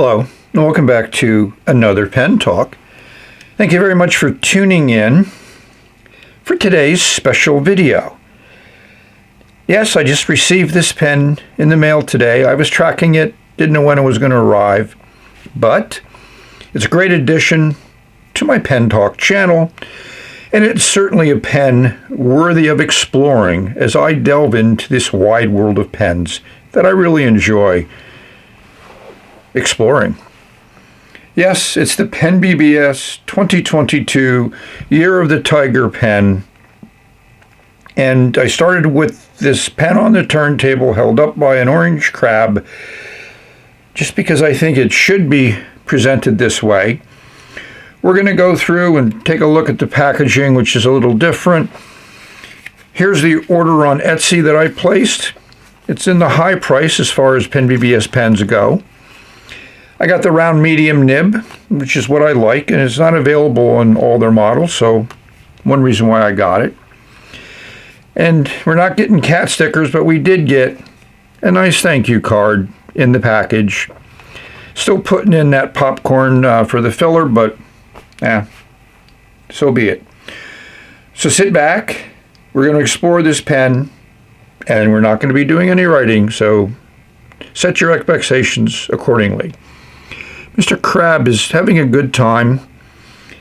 Hello, and welcome back to another pen talk. Thank you very much for tuning in for today's special video. Yes, I just received this pen in the mail today. I was tracking it, didn't know when it was going to arrive, but it's a great addition to my Pen Talk channel, and it's certainly a pen worthy of exploring as I delve into this wide world of pens that I really enjoy exploring. Yes, it's the PenBBS 2022 Year of the Tiger pen. And I started with this pen on the turntable held up by an orange crab just because I think it should be presented this way. We're going to go through and take a look at the packaging, which is a little different. Here's the order on Etsy that I placed. It's in the high price as far as PenBBS pens go. I got the round medium nib, which is what I like, and it's not available on all their models, so one reason why I got it. And we're not getting cat stickers, but we did get a nice thank you card in the package. Still putting in that popcorn for the filler, but so be it. So sit back, we're going to explore this pen, and we're not going to be doing any writing, so set your expectations accordingly. Mr. Crab is having a good time.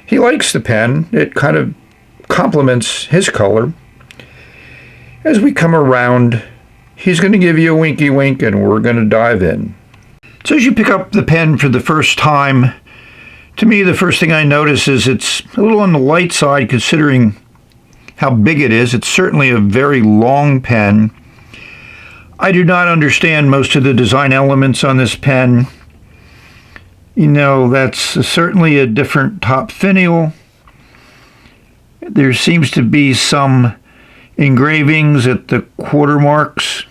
He likes the pen. It kind of complements his color. As we come around, he's going to give you a winky wink and we're going to dive in. So as you pick up the pen for the first time, to me the first thing I notice is it's a little on the light side considering how big it is. It's certainly a very long pen. I do not understand most of the design elements on this pen. You know, that's certainly a different top finial. There seems to be some engravings at the quarter marks.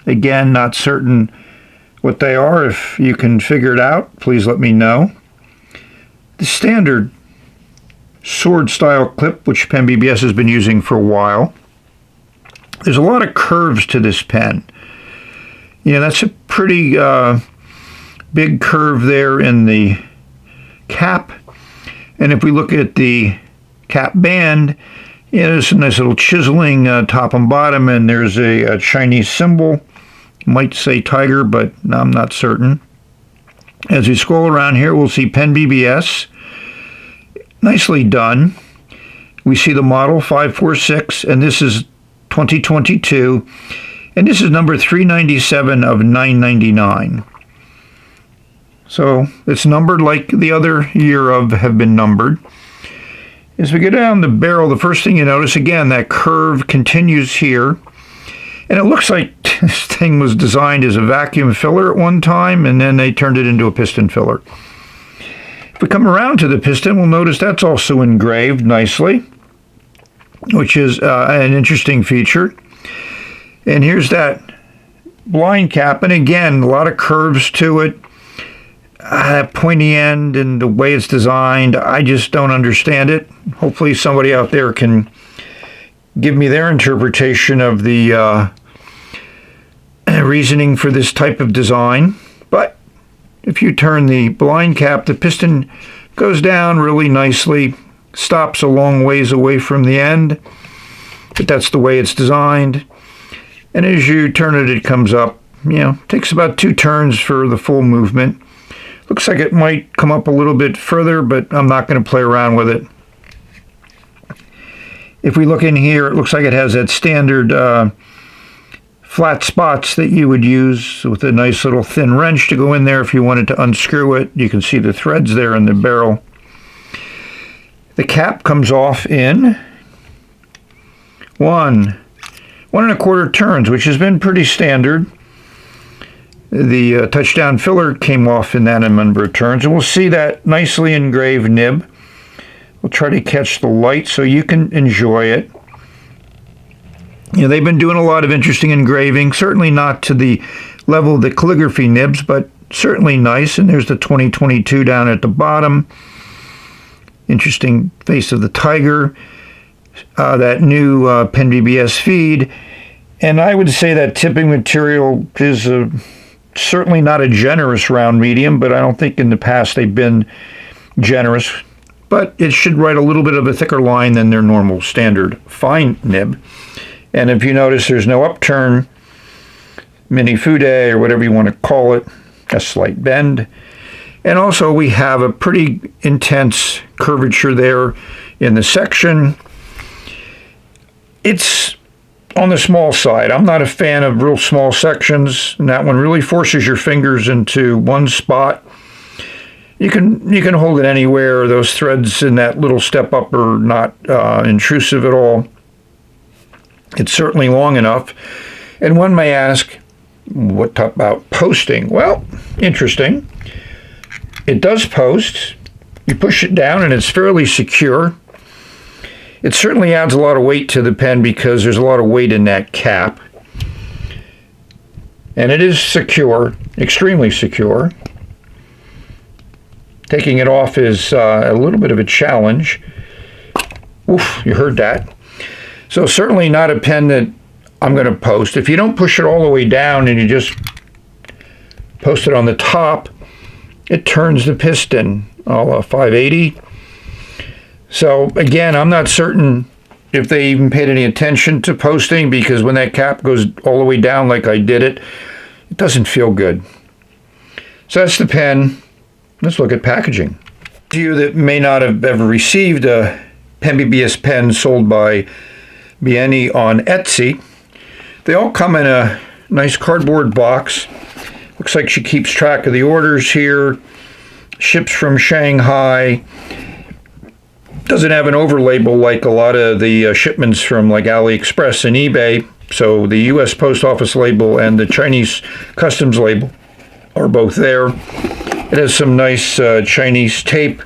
Again, not certain what they are. If you can figure it out, please let me know. The standard sword style clip, which PenBBS has been using for a while. There's a lot of curves to this pen. You know, that's a pretty big curve there in the cap. And if we look at the cap band, there's a nice little chiseling top and bottom, and there's a Chinese symbol. Might say tiger, but I'm not certain. As we scroll around here, we'll see PenBBS. Nicely done. We see the model 546, and this is 2022. And this is number 397 of 999. So it's numbered like the other year of have been numbered. As we go down the barrel, the first thing you notice, again, that curve continues here. And it looks like this thing was designed as a vacuum filler at one time, and then they turned it into a piston filler. If we come around to the piston, we'll notice that's also engraved nicely, which is an interesting feature. And here's that blind cap, and again, a lot of curves to it. That pointy end and the way it's designed, I just don't understand it. Hopefully somebody out there can give me their interpretation of the reasoning for this type of design. But if you turn the blind cap, the piston goes down really nicely, stops a long ways away from the end, but that's the way it's designed. And as you turn it, it comes up. Takes about 2 turns for the full movement. Looks like it might come up a little bit further, but I'm not going to play around with it. If we look in here, it looks like it has that standard flat spots that you would use with a nice little thin wrench to go in there if you wanted to unscrew it. You can see the threads there in the barrel. The cap comes off in 1.25 turns, which has been pretty standard. The touchdown filler came off in that number of turns, and we'll see that nicely engraved nib. We'll try to catch the light so you can enjoy it. They've been doing a lot of interesting engraving, certainly not to the level of the calligraphy nibs, but certainly nice. And there's the 2022 down at the bottom. Interesting face of the tiger. That new PenBBS feed. And I would say that tipping material is certainly not a generous round medium, but I don't think in the past they've been generous. But it should write a little bit of a thicker line than their normal standard fine nib. And if you notice, there's no upturn, mini fude, or whatever you want to call it, a slight bend. And also we have a pretty intense curvature there in the section. It's on the small side. I'm not a fan of real small sections, and that one really forces your fingers into one spot. You can hold it anywhere. Those threads in that little step up are not intrusive at all. It's certainly long enough. And one may ask, what about posting? Well, interesting. It does post. You push it down and it's fairly secure. It certainly adds a lot of weight to the pen because there's a lot of weight in that cap. And it is secure, extremely secure. Taking it off is a little bit of a challenge. Oof, you heard that. So certainly not a pen that I'm going to post. If you don't push it all the way down and you just post it on the top, it turns the piston, 580. So again, I'm not certain if they even paid any attention to posting, because when that cap goes all the way down like I did it, it doesn't feel good. So that's the pen. Let's look at packaging. To you that may not have ever received a PenBBS pen sold by Bieni on Etsy, they all come in a nice cardboard box. Looks like she keeps track of the orders here. Ships from Shanghai. Doesn't have an over label like a lot of the shipments from like AliExpress and eBay. So the U.S. Post Office label and the Chinese customs label are both there. It has some nice Chinese tape.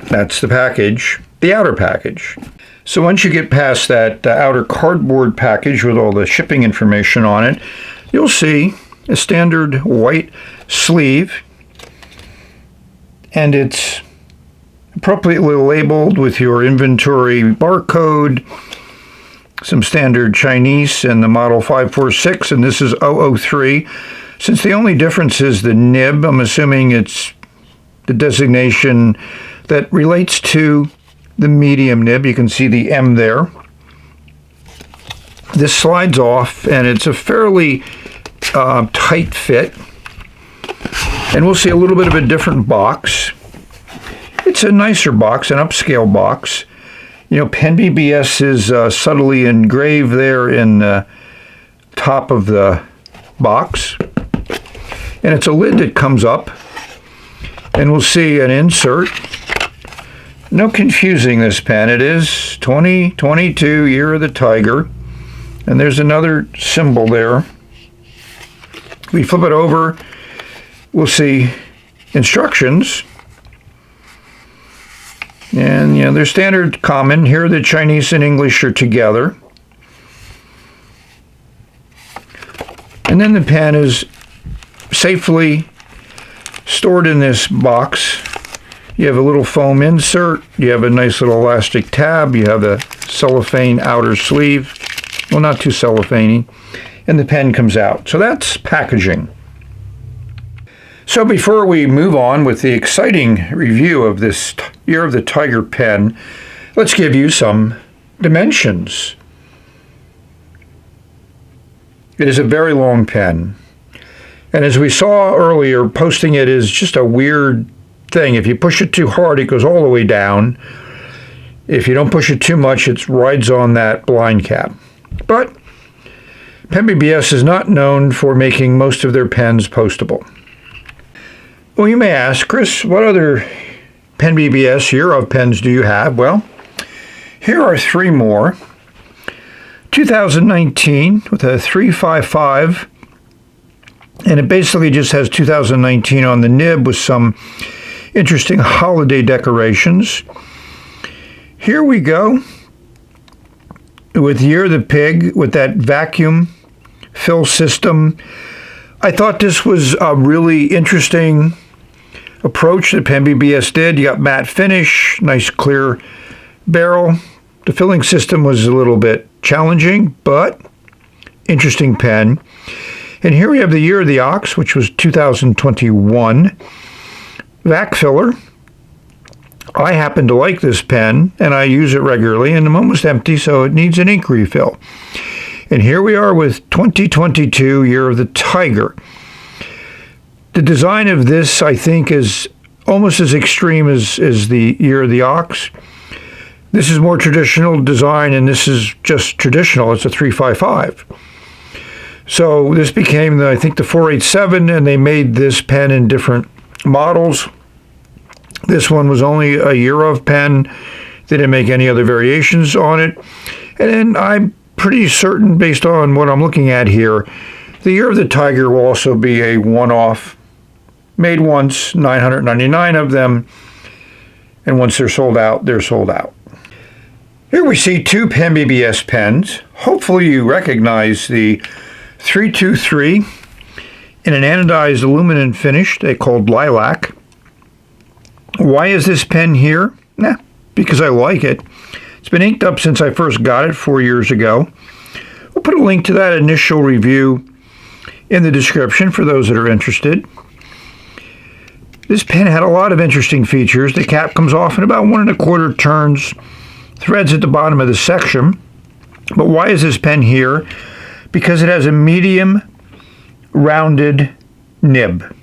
That's the package, the outer package. So once you get past that outer cardboard package with all the shipping information on it, you'll see a standard white sleeve, and it's appropriately labeled with your inventory barcode, some standard Chinese and the model 546, and this is 003. Since the only difference is the nib, I'm assuming it's the designation that relates to the medium nib. You can see the M there. This slides off, and it's a fairly tight fit. And we'll see a little bit of a different box. It's a nicer box, an upscale box. You know, PenBBS is subtly engraved there in the top of the box. And it's a lid that comes up. And we'll see an insert. No confusing this pen. It is 2022, Year of the Tiger. And there's another symbol there. We flip it over. We'll see instructions. And, you know, they're standard common. Here the Chinese and English are together. And then the pen is safely stored in this box. You have a little foam insert. You have a nice little elastic tab. You have the cellophane outer sleeve. Well, not too cellophane-y. And the pen comes out. So that's packaging. So before we move on with the exciting review of this Year of the Tiger pen, let's give you some dimensions. It is a very long pen. And as we saw earlier, posting it is just a weird thing. If you push it too hard, it goes all the way down. If you don't push it too much, it rides on that blind cap. But PenBBS is not known for making most of their pens postable. Well, you may ask, Chris, what other PenBBS Year of pens do you have? Well, here are three more. 2019 with a 355, and it basically just has 2019 on the nib with some interesting holiday decorations. Here we go with Year of the Pig with that vacuum fill system. I thought this was a really interesting approach that PenBBS did. You got matte finish, nice clear barrel. The filling system was a little bit challenging, but interesting pen. And here we have the year of the ox, which was 2021. Vac filler. I happen to like this pen, and I use it regularly, and I'm almost empty, so it needs an ink refill. And here we are with 2022, year of the tiger. The design of this, I think, is almost as extreme as the year of the ox. This is more traditional design, and this is just traditional. It's a 355. So this became, I think, the 487, and they made this pen in different models. This one was only a year of pen. They didn't make any other variations on it. And I'm pretty certain, based on what I'm looking at here, the year of the tiger will also be a one-off, made once, 999 of them, and once they're sold out, they're sold out. Here we see two PenBBS pens. Hopefully you recognize the 323 in an anodized aluminum finish they called lilac. Why is this pen here? Because I like it. It's been inked up since I first got it 4 years ago. We'll put a link to that initial review in the description for those that are interested. This pen had a lot of interesting features. The cap comes off in about 1 1/4 turns, threads at the bottom of the section. But why is this pen here? Because it has a medium rounded nib.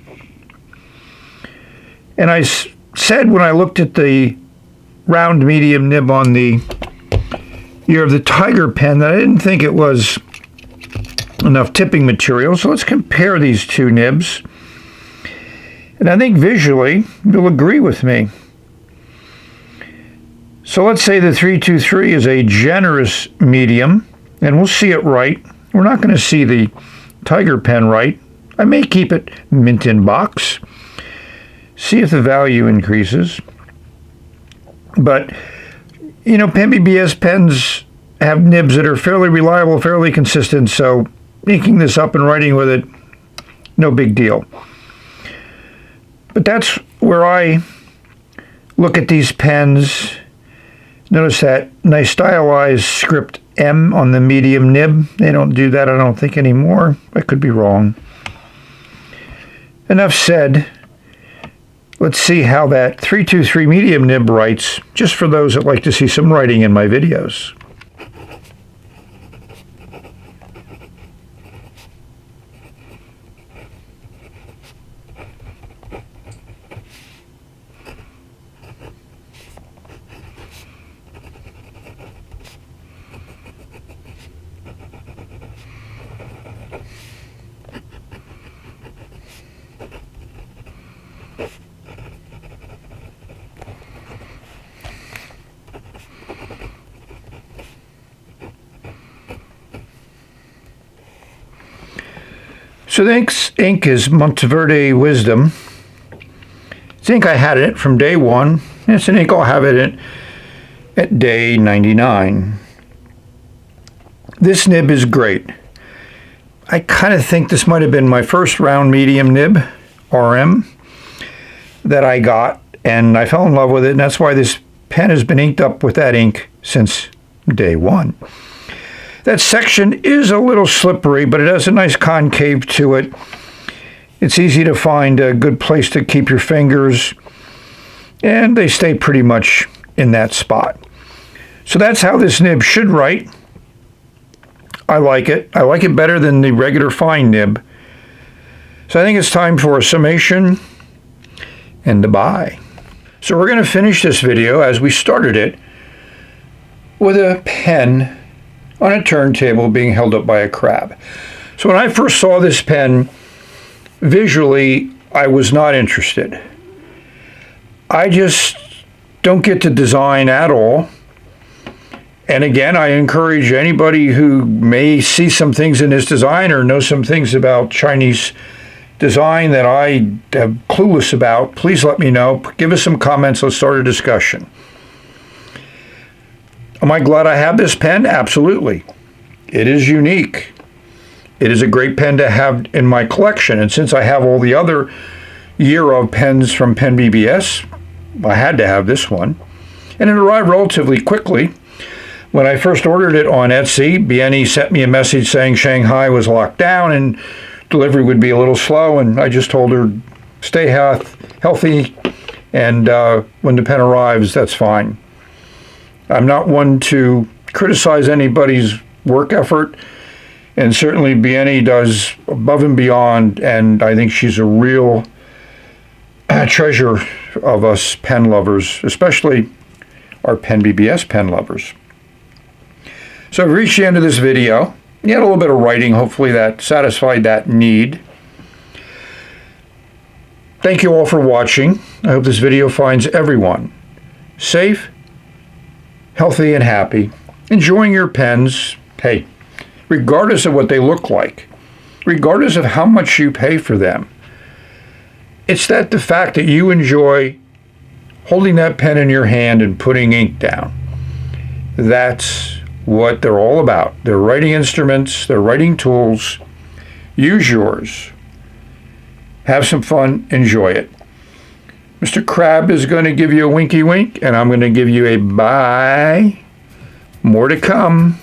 And I said when I looked at the round medium nib on the year of the tiger pen that I didn't think it was enough tipping material. So let's compare these two nibs. And I think visually you'll agree with me. So let's say the 323 is a generous medium, and we'll see it right. We're not going to see the tiger pen right. I may keep it mint in box, see if the value increases. But, you know, PenBBS pens have nibs that are fairly reliable, fairly consistent, so inking this up and writing with it, no big deal. But that's where I look at these pens. Notice that nice stylized script M on the medium nib. They don't do that, I don't think, anymore. I could be wrong. Enough said. Let's see how that 323 medium nib writes, just for those that like to see some writing in my videos. So the ink is Monteverde Wisdom. It's ink I had in it from day one. And it's an ink I'll have it in at day 99. This nib is great. I kind of think this might have been my first round medium nib, RM, that I got, and I fell in love with it, and that's why this pen has been inked up with that ink since day one. That section is a little slippery, but it has a nice concave to it. It's easy to find a good place to keep your fingers, and they stay pretty much in that spot. So that's how this nib should write. I like it. I like it better than the regular fine nib. So I think it's time for a summation and a bye. So we're going to finish this video as we started it with a pen on a turntable being held up by a crab. So when I first saw this pen, visually, I was not interested. I just don't get to design at all. And again, I encourage anybody who may see some things in this design or know some things about Chinese design that I am clueless about, please let me know. Give us some comments. Let's start a discussion. Am I glad I have this pen? Absolutely. It is unique. It is a great pen to have in my collection. And since I have all the other year of pens from PenBBS, I had to have this one. And it arrived relatively quickly. When I first ordered it on Etsy, BNE sent me a message saying Shanghai was locked down and delivery would be a little slow, and I just told her, stay healthy, and when the pen arrives, that's fine. I'm not one to criticize anybody's work effort, and certainly Bieni does above and beyond, and I think she's a real treasure of us pen lovers, especially our PenBBS pen lovers. So I've reached the end of this video. You had a little bit of writing, hopefully that satisfied that need. Thank you all for watching. I hope this video finds everyone safe, healthy, and happy, enjoying your pens, hey, regardless of what they look like, regardless of how much you pay for them. It's the fact that you enjoy holding that pen in your hand and putting ink down. That's what they're all about. They're writing instruments, they're writing tools. Use yours. Have some fun, enjoy it. Mr. Crab is going to give you a winky wink, and I'm going to give you a bye. More to come.